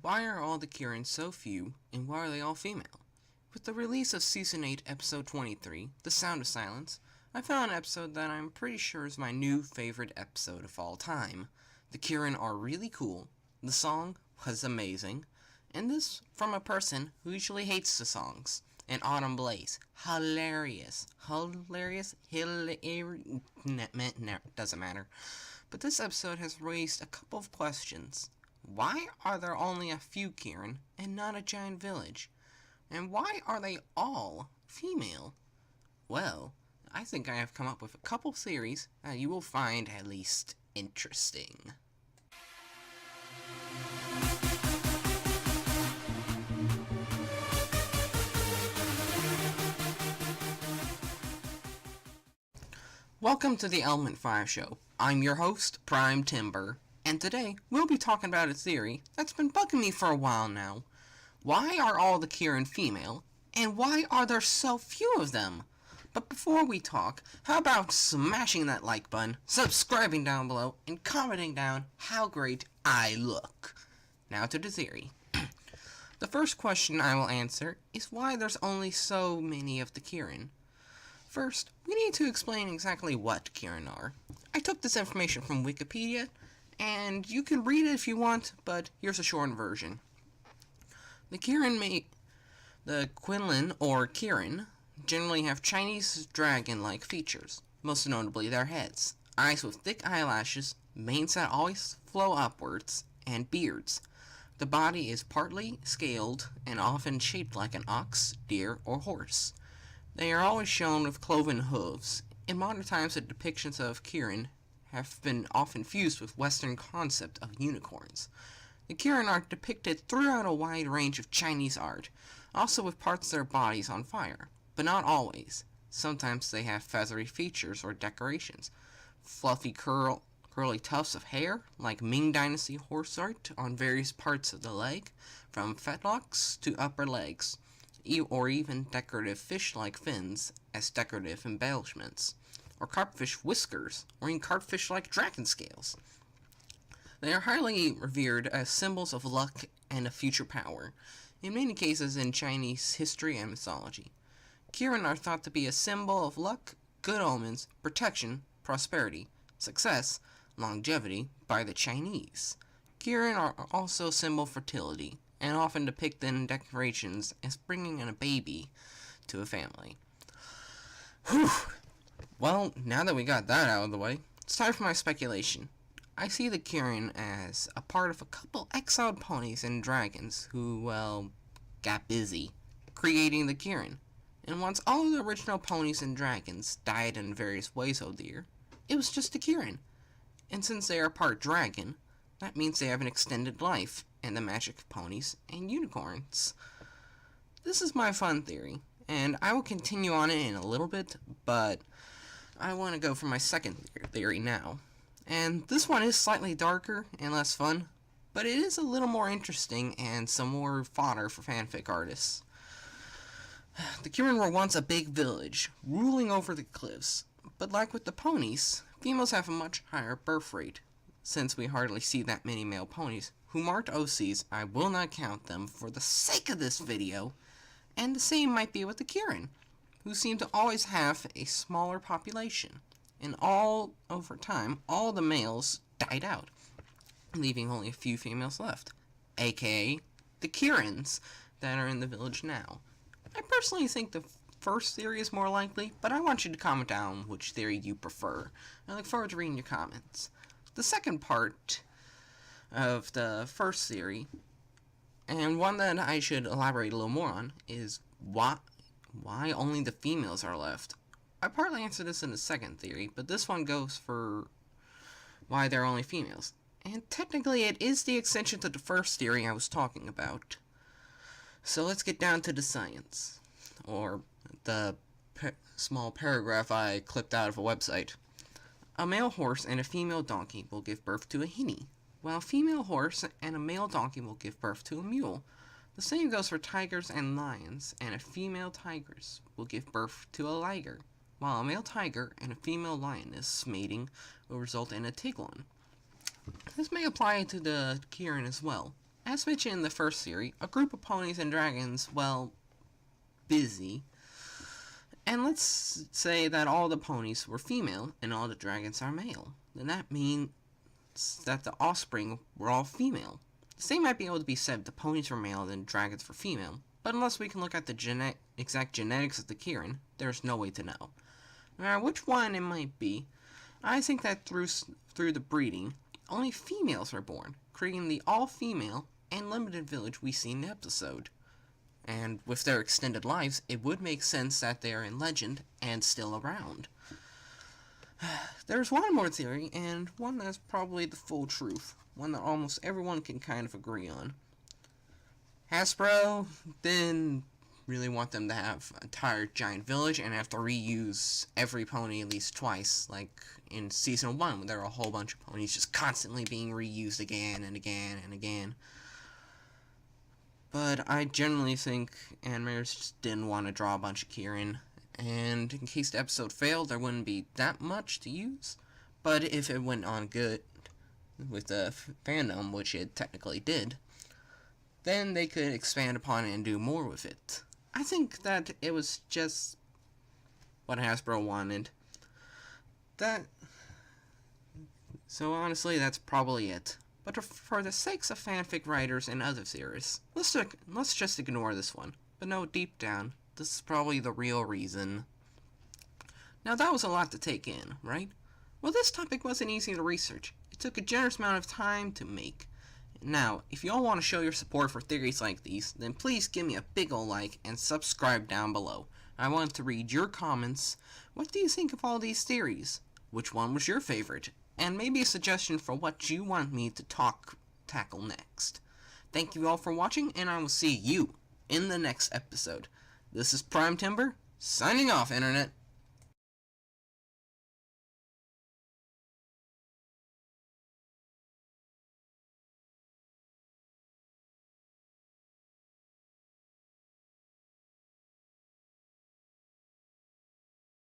Why are all the Kirin so few, and why are they all female? With the release of Season 8, Episode 23, The Sound of Silence, I found an episode that I'm pretty sure is my new favorite episode of all time. The Kirin are really cool, the song was amazing, and this from a person who usually hates the songs. And Autumn Blaze, hilarious, doesn't matter. But this episode has raised a couple of questions. Why are there only a few Kirin and not a giant village? And why are they all female? Well, I think I have come up with a couple theories that you will find at least interesting. Welcome to the Element 5 Show. I'm your host, Prime Timber, and today we'll be talking about a theory that's been bugging me for a while now. Why are all the Kirin female, and why are there so few of them? But before we talk, how about smashing that like button, subscribing down below, and commenting down how great I look? Now to the theory. The first question I will answer is why there's only so many of the Kirin. First, we need to explain exactly what Kirin are. I took this information from Wikipedia, and you can read it if you want, but here's a short version. The Quilin or Kirin generally have Chinese dragon-like features, most notably their heads, eyes with thick eyelashes, manes that always flow upwards, and beards. The body is partly scaled and often shaped like an ox, deer, or horse. They are always shown with cloven hooves. In modern times, the depictions of Kirin have been often fused with Western concept of unicorns. The Kirin are depicted throughout a wide range of Chinese art, also with parts of their bodies on fire, but not always. Sometimes they have feathery features or decorations, fluffy curly tufts of hair, like Ming Dynasty horse art on various parts of the leg, from fetlocks to upper legs, or even decorative fish-like fins as decorative embellishments, or carpfish whiskers, or even carpfish-like dragon scales. They are highly revered as symbols of luck and of future power, in many cases in Chinese history and mythology. Kirin are thought to be a symbol of luck, good omens, protection, prosperity, success, longevity by the Chinese. Kirin are also a symbol of fertility, and often depicted in decorations as bringing in a baby to a family. Whew! Well, now that we got that out of the way, it's time for my speculation. I see the Kirin as a part of a couple exiled ponies and dragons who, well, got busy creating the Kirin. And once all of the original ponies and dragons died in various ways over the year, it was just the Kirin. And since they are part dragon, that means they have an extended life and the magic of ponies and unicorns. This is my fun theory, and I will continue on it in a little bit, but I want to go for my second theory now. And this one is slightly darker and less fun, but it is a little more interesting and some more fodder for fanfic artists. The Kirin were once a big village, ruling over the cliffs, but like with the ponies, females have a much higher birth rate. Since we hardly see that many male ponies who marked OCs, I will not count them for the sake of this video. And the same might be with the Kirin, who seem to always have a smaller population. And over time, all the males died out, leaving only a few females left, aka the Kirins that are in the village now. I personally think the first theory is more likely, but I want you to comment down which theory you prefer. I look forward to reading your comments. The second part of the first theory, and one that I should elaborate a little more on, is why only the females are left. I partly answered this in the second theory, but this one goes for why there are only females. And technically it is the extension to the first theory I was talking about. So let's get down to the science, or the small paragraph I clipped out of a website. A male horse and a female donkey will give birth to a hinny, while a female horse and a male donkey will give birth to a mule. The same goes for tigers and lions, and a female tigress will give birth to a liger, while a male tiger and a female lioness mating will result in a tiglon. This may apply to the Kirin as well. As mentioned in the first theory, a group of ponies and dragons, well, busy. And let's say that all the ponies were female and all the dragons are male. Then that means that the offspring were all female. The same might be able to be said if the ponies were male and dragons were female, but unless we can look at the exact genetics of the Kirin, there's no way to know. No matter which one it might be, I think that through the breeding, only females were born, creating the all-female and limited village we see in the episode. And with their extended lives, it would make sense that they are in legend and still around. There's one more theory, and one that's probably the full truth, one that almost everyone can kind of agree on. Hasbro didn't really want them to have an entire giant village and have to reuse every pony at least twice, like in Season 1, where there are a whole bunch of ponies just constantly being reused again and again and again. But I generally think animators just didn't want to draw a bunch of Kirin, and in case the episode failed, there wouldn't be that much to use. But if it went on good with the fandom, which it technically did, then they could expand upon it and do more with it. I think that it was just what Hasbro wanted. So honestly, that's probably it. But for the sakes of fanfic writers and other theorists, let's just ignore this one. But no, deep down, this is probably the real reason. Now that was a lot to take in, right? Well, this topic wasn't easy to research. It took a generous amount of time to make. Now, if you all want to show your support for theories like these, then please give me a big ol' like and subscribe down below. I want to read your comments. What do you think of all these theories? Which one was your favorite? And maybe a suggestion for what you want me to tackle next. Thank you all for watching, and I will see you in the next episode. This is Prime Timber, signing off, Internet.